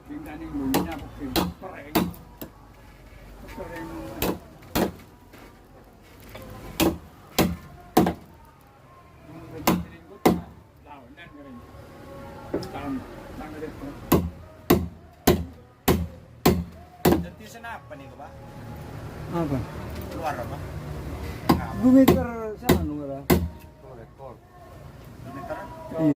Tingnan yung lunya po pareng. Pareng. Yung nagtiling ko ta, lawan na rin. Tang rin po. Dati sa napanig ka ba? Apa? Luar ba? Gumitar sa ano nga? Correct, correct. Gumitar?